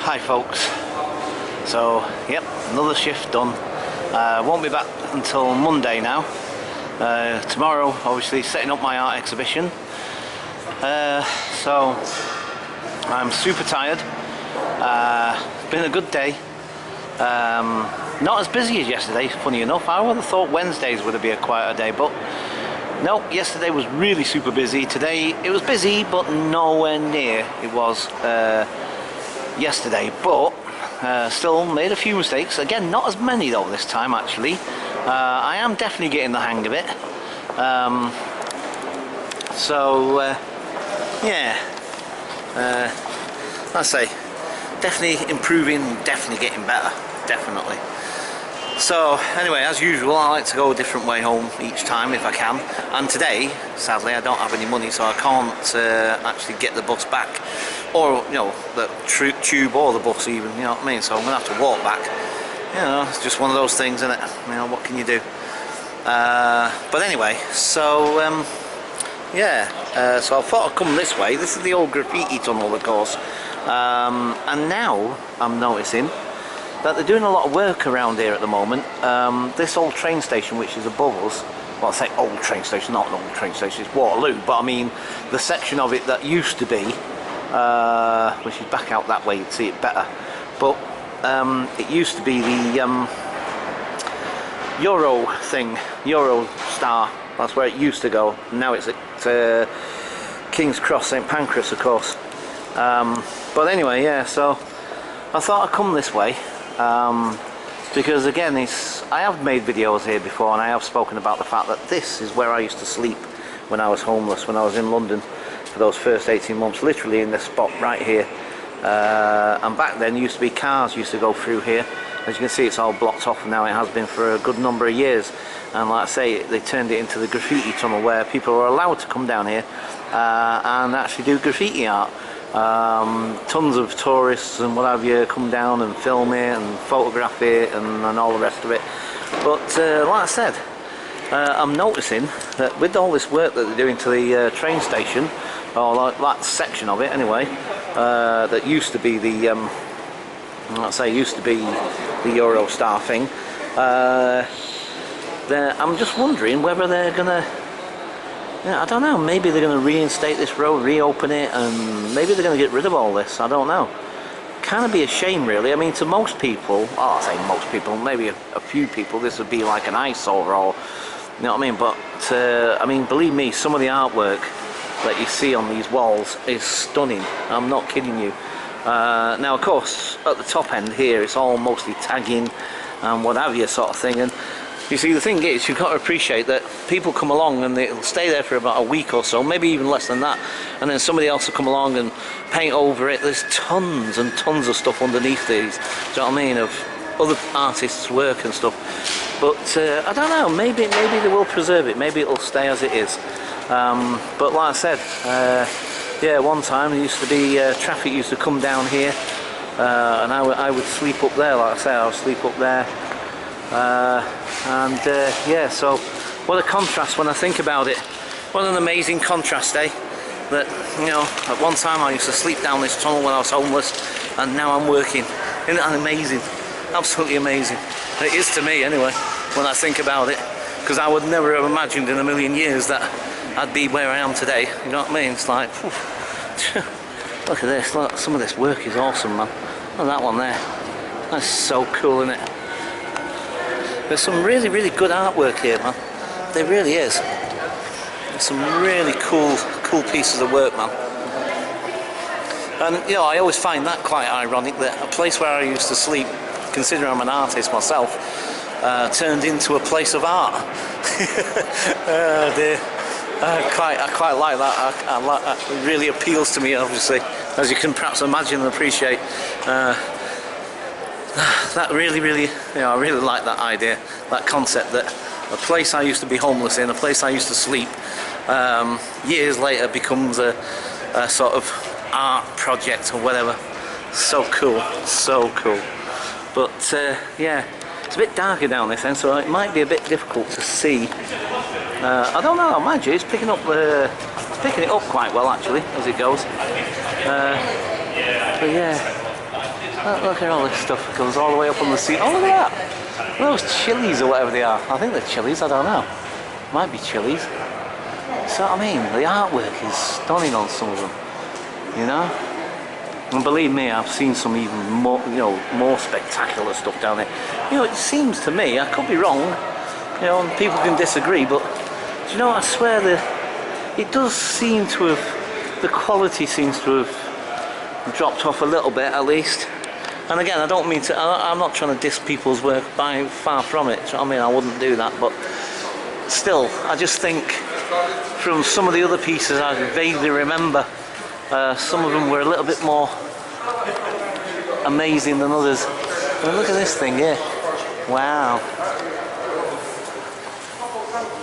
Hi folks, so yep, another shift done. Won't be back until Monday now. Tomorrow obviously setting up my art exhibition, so I'm super tired. It's been a good day, not as busy as yesterday, funny enough. I would have thought Wednesdays would be a quieter day, but no, yesterday was really super busy. Today it was busy but nowhere near it was yesterday, but still made a few mistakes. Again, not as many though this time actually. I am definitely getting the hang of it. Yeah, I say definitely improving, definitely getting better, definitely. So anyway, as usual, I like to go a different way home each time if I can, and today sadly I don't have any money, so I can't actually get the bus back, or you know, the tube or the bus even, you know what I mean, so I'm gonna have to walk back. You know, it's just one of those things, isn't it? You know, what can you do? But anyway, so yeah, so I thought I'd come this way. This is the old graffiti tunnel, of course, and now I'm noticing that they're doing a lot of work around here at the moment. This old train station which is above us, well, I say old train station, not an old train station, it's Waterloo, but I mean the section of it that used to be, which is back out that way, you'd see it better, but it used to be the Euro thing, Euro Star, that's where it used to go. Now it's at King's Cross, St Pancras, of course. But anyway, yeah, so I thought I'd come this way, because again, I have made videos here before, and I have spoken about the fact that this is where I used to sleep when I was homeless, when I was in London for those first 18 months, literally in this spot right here. And back then used to be cars used to go through here. As you can see, it's all blocked off now. It has been for a good number of years, and like I say, they turned it into the graffiti tunnel where people are allowed to come down here and actually do graffiti art. Tons of tourists and what have you come down and film it and photograph it and all the rest of it. But like I said, I'm noticing that with all this work that they're doing to the train station, or like that section of it anyway, that used to be the let's say used to be the Eurostar thing, I'm just wondering whether they're gonna, I don't know, maybe they're going to reinstate this road, reopen it, and maybe they're going to get rid of all this. I don't know. Kind of be a shame, really. I mean, to most people, well, I say most people, maybe a few people, this would be like an eyesore, or you know what I mean. But I mean, believe me, some of the artwork that you see on these walls is stunning. I'm not kidding you. Now, of course, at the top end here, it's all mostly tagging and what have you, sort of thing. And you see, the thing is, you've got to appreciate that people come along and they'll stay there for about a week or so, maybe even less than that, and then somebody else will come along and paint over it. There's tons and tons of stuff underneath these, do you know what I mean, of other artists' work and stuff. But I don't know, maybe they will preserve it, maybe it'll stay as it is. But like I said, yeah, one time there used to be traffic used to come down here, and I would sleep up there. Like I say, I would sleep up there. Yeah, so what a contrast when I think about it. What an amazing contrast, eh? That, you know, at one time I used to sleep down this tunnel when I was homeless, and now I'm working. Isn't that amazing? Absolutely amazing. It is to me anyway, when I think about it, because I would never have imagined in a million years that I'd be where I am today. You know what I mean? It's like, look at this, look, some of this work is awesome, man. Look at that one there. That's so cool, isn't it? There's some really, really good artwork here, man. There really is. There's some really cool pieces of work, man. And, you know, I always find that quite ironic, that a place where I used to sleep, considering I'm an artist myself, turned into a place of art. Oh dear. I quite like that. It really appeals to me, obviously, as you can perhaps imagine and appreciate. That really, you know, I really like that idea, that concept, that a place I used to be homeless in, a place I used to sleep, years later becomes a sort of art project or whatever. So cool, so cool. But yeah, it's a bit darker down this end, so it might be a bit difficult to see. I don't know, mind you, it's picking it up quite well actually as it goes. But yeah. Look at all this stuff. It goes all the way up on the sea. Oh, look at that. Those chilies or whatever they are. I think they're chilies, I don't know. Might be chilies. So I mean, the artwork is stunning on some of them. You know? And believe me, I've seen some even more, you know, more spectacular stuff down there. You know, it seems to me, I could be wrong, you know, and people can disagree, but do you know, I swear that it does seem to have, the quality seems to have dropped off a little bit at least. And again, I don't mean to, I'm not trying to diss people's work, by far from it. I mean, I wouldn't do that, but still, I just think from some of the other pieces I vaguely remember, some of them were a little bit more amazing than others. And look at this thing here. Wow.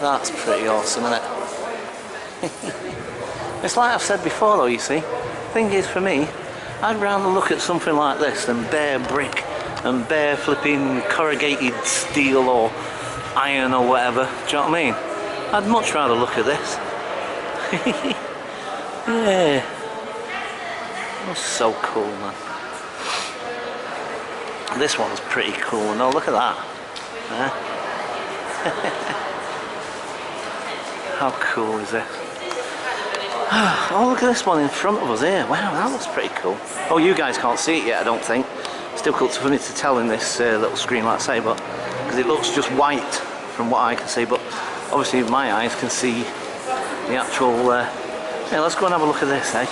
That's pretty awesome, isn't it? It's like I've said before though, you see. Thing is, for me, I'd rather look at something like this than bare brick and bare flipping corrugated steel or iron or whatever. Do you know what I mean? I'd much rather look at this. Yeah. That's so cool, man. This one's pretty cool. No, look at that. Huh? How cool is this? Oh, look at this one in front of us here. Wow, that looks pretty cool. Oh, you guys can't see it yet, I don't think. It's difficult for me to tell in this little screen, like I say, but because it looks just white from what I can see. But obviously, my eyes can see the actual. Yeah, let's go and have a look at this, eh?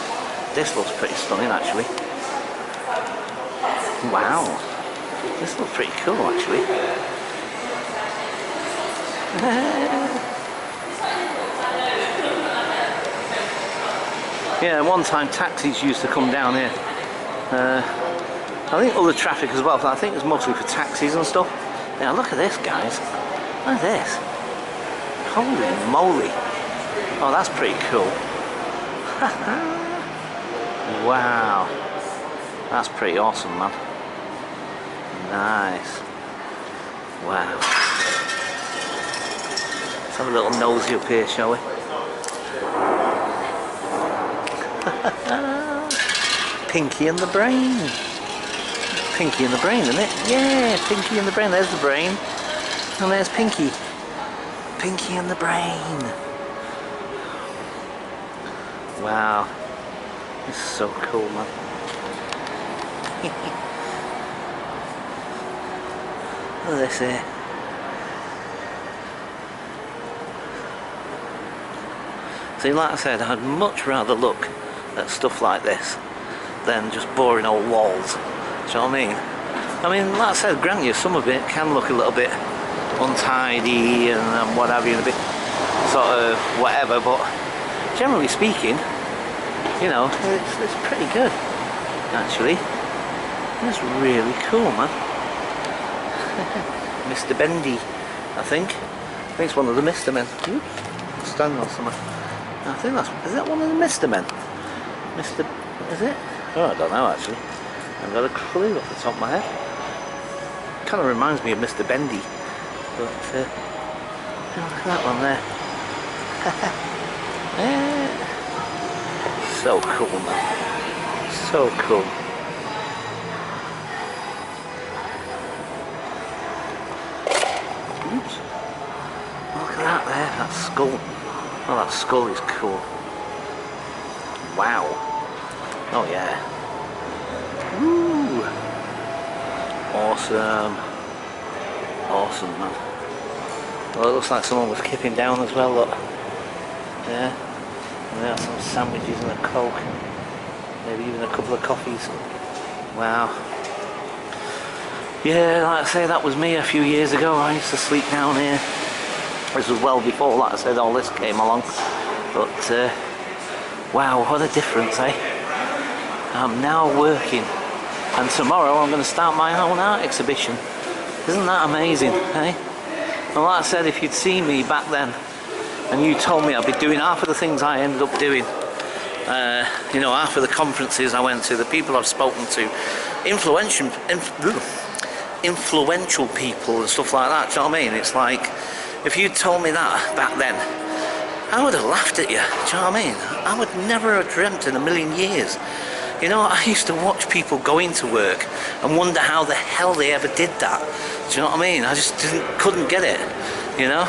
This looks pretty stunning, actually. Wow, this looks pretty cool, actually. Yeah, one time taxis used to come down here. I think other traffic as well, but I think it's mostly for taxis and stuff. Yeah, look at this, guys. Look at this. Holy moly. Oh, that's pretty cool. Wow. That's pretty awesome, man. Nice. Wow. Let's have a little nosy up here, shall we? Pinky and the brain. Pinky and the brain, isn't it? Yeah, Pinky and the brain. There's the brain. And there's Pinky. Pinky and the brain. Wow. This is so cool, man. Look at this here. See, like I said, I'd much rather look at stuff like this than just boring old walls. Do you know what I mean? I mean, like I said, grant you, some of it can look a little bit untidy and what have you, and a bit sort of whatever, but generally speaking, you know, it's pretty good, actually. It's really cool, man. Mr. Bendy, I think. I think it's one of the Mr. Men. Oops, standing on something. I think that's, is that one of the Mr. Men? Mr. Is it? Oh, I don't know actually. I've got a clue off the top of my head. Kind of reminds me of Mr. Bendy. But, look at that one there. So cool, man. So cool. Oops. Look at that there, that skull. Oh, that skull is cool. Wow. Oh yeah. Woo. Awesome. Awesome, man. Well, it looks like someone was kipping down as well, look. Yeah. And there are some sandwiches and a Coke. Maybe even a couple of coffees. Wow. Yeah, like I say, that was me a few years ago. I used to sleep down here. This was well before, like I said, all this came along. But, wow, what a difference, eh? I'm now working. And tomorrow I'm going to start my own art exhibition. Isn't that amazing, eh? Well, like I said, if you'd seen me back then, and you told me I'd be doing half of the things I ended up doing, you know, half of the conferences I went to, the people I've spoken to, influential people and stuff like that, do you know what I mean? It's like, if you'd told me that back then, I would have laughed at you, do you know what I mean? I would never have dreamt in a million years, You know, I used to watch people go into work and wonder how the hell they ever did that. Do you know what I mean? I just couldn't get it, you know?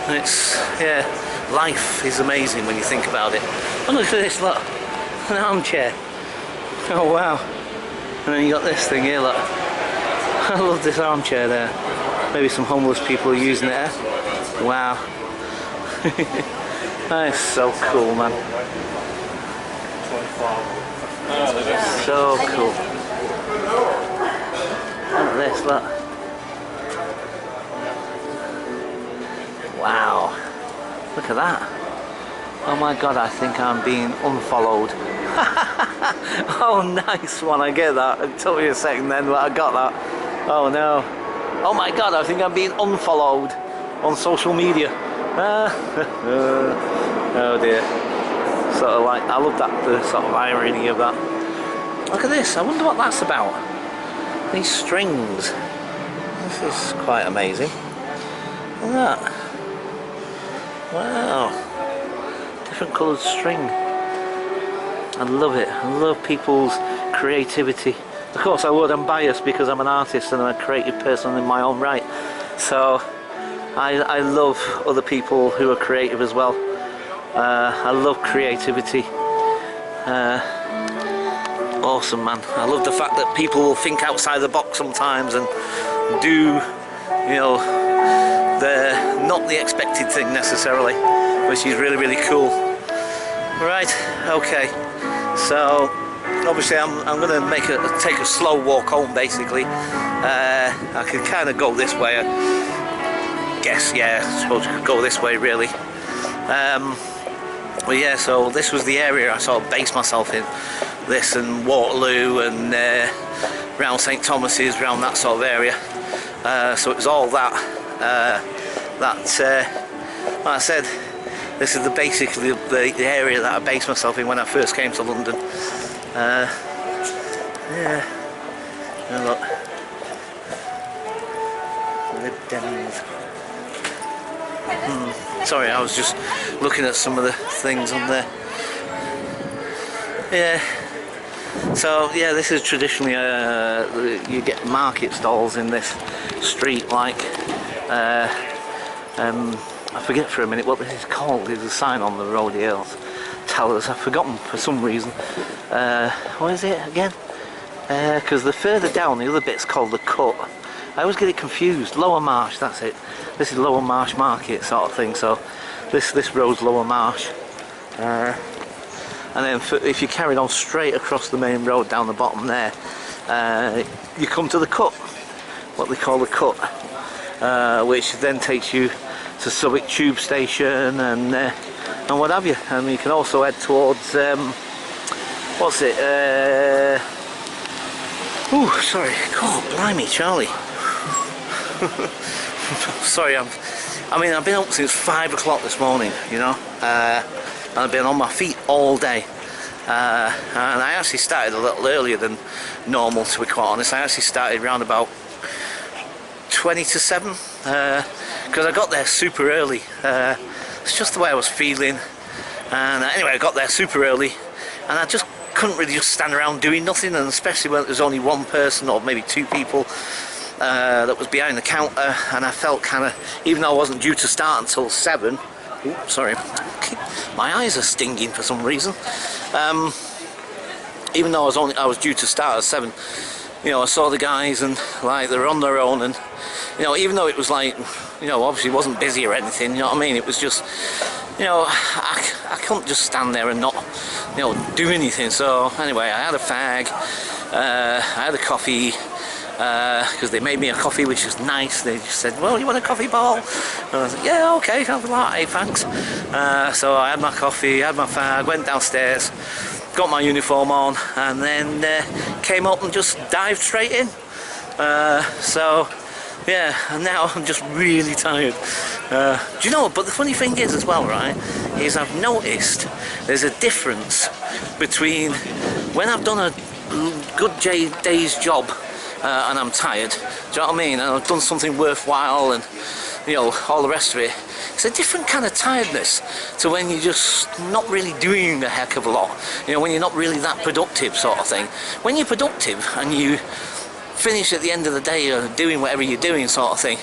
And it's, yeah, life is amazing when you think about it. Oh, look at this, look, an armchair. Oh wow. And then you got this thing here, look. I love this armchair there. Maybe some homeless people are using it there. Wow. That is so cool, man. So cool. Look at this, look. Wow. Look at that. Oh my god, I think I'm being unfollowed. Oh, nice one, I get that. It took me a second then, but I got that. Oh no. Oh my god, I think I'm being unfollowed on social media. Oh dear. Sort of like, I love that, the sort of irony of that. Look at this, I wonder what that's about. These strings. This is quite amazing. Look at that. Wow. Different coloured string. I love it. I love people's creativity. Of course I would, I'm biased because I'm an artist and I'm a creative person in my own right. So I love other people who are creative as well. I love creativity. Awesome, man. I love the fact that people will think outside the box sometimes and do, you know, not the expected thing necessarily, which is really, really cool. Right, okay. So obviously I'm going to take a slow walk home basically. I can kind of go this way, I guess. Yeah, I suppose you could go this way really. But yeah, so this was the area I sort of based myself in. This and Waterloo and round St Thomas's, round that sort of area. So it was all that. Like I said, this is basically the area that I based myself in when I first came to London. Yeah. Now look. Sorry, I was just looking at some of the things on there. Yeah. So yeah, this is traditionally you get market stalls in this street, like I forget for a minute what this is called. There's a sign on the road here. Tell us. I've forgotten for some reason. What is it again? Because the further down, the other bit's called the Cut. I always get it confused. Lower Marsh, that's it. This is Lower Marsh Market sort of thing. So this road's Lower Marsh. And then if you carried on straight across the main road down the bottom there, you come to the Cut, what they call the Cut, which then takes you to Southwark Tube Station and what have you. And you can also head towards what's it? Oh, sorry. God, blimey, Charlie. Sorry, I've been up since 5 o'clock this morning, you know. And I've been on my feet all day. And I actually started a little earlier than normal, to be quite honest. I actually started around about 20 to 7 because I got there super early. It's just the way I was feeling. And anyway, I got there super early and I just couldn't really just stand around doing nothing, and especially when there's only one person or maybe two people that was behind the counter, and I felt kind of, even though I wasn't due to start until 7. Oops, sorry, my eyes are stinging for some reason. Even though I was due to start at 7, you know, I saw the guys and like they were on their own, and you know, even though it was like, you know, obviously wasn't busy or anything, you know what I mean, it was just, you know, I couldn't just stand there and not, you know, do anything. So anyway, I had a fag, I had a coffee, because they made me a coffee, which was nice. They just said, well, you want a coffee, Paul? And I was like, yeah, okay, I'll be like, hey, thanks. So I had my coffee, had my fag, went downstairs, got my uniform on, and then came up and just dived straight in. So yeah, and now I'm just really tired. Do you know what, but the funny thing is as well, right, is I've noticed there's a difference between when I've done a good day's job and I'm tired, do you know what I mean, and I've done something worthwhile, and you know, all the rest of it. It's a different kind of tiredness to when you're just not really doing a heck of a lot. You know, when you're not really that productive sort of thing. When you're productive and you finish at the end of the day doing whatever you're doing sort of thing.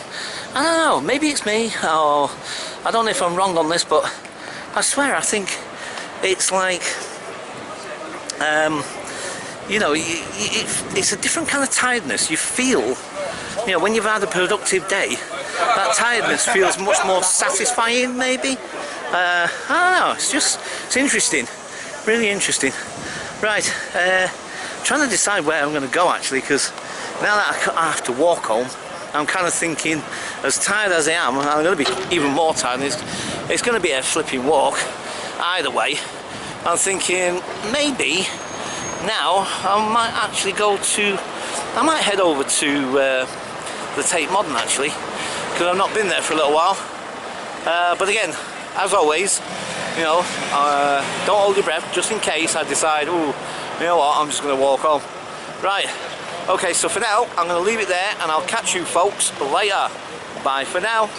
I don't know, maybe it's me, or I don't know if I'm wrong on this, but I swear I think it's like, you know, it's a different kind of tiredness. You feel, you know, when you've had a productive day, that tiredness feels much more satisfying maybe. I don't know, it's interesting, really interesting. Right, trying to decide where I'm going to go actually, because now that I have to walk home, I'm kind of thinking, as tired as I am, I'm going to be even more tired. It's going to be a flipping walk either way. I'm thinking maybe now I might actually I might head over to the Tate Modern actually, because I've not been there for a little while. But again, as always, you know, don't hold your breath, just in case I decide, ooh, you know what, I'm just going to walk home. Right, okay, so for now, I'm going to leave it there, and I'll catch you folks later. Bye for now.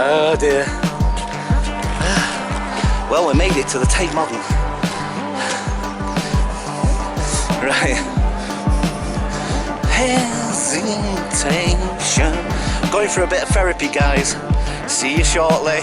Oh dear. Well, we made it to the Tate Modern. Right. Hesitation. Going for a bit of therapy, guys. See you shortly.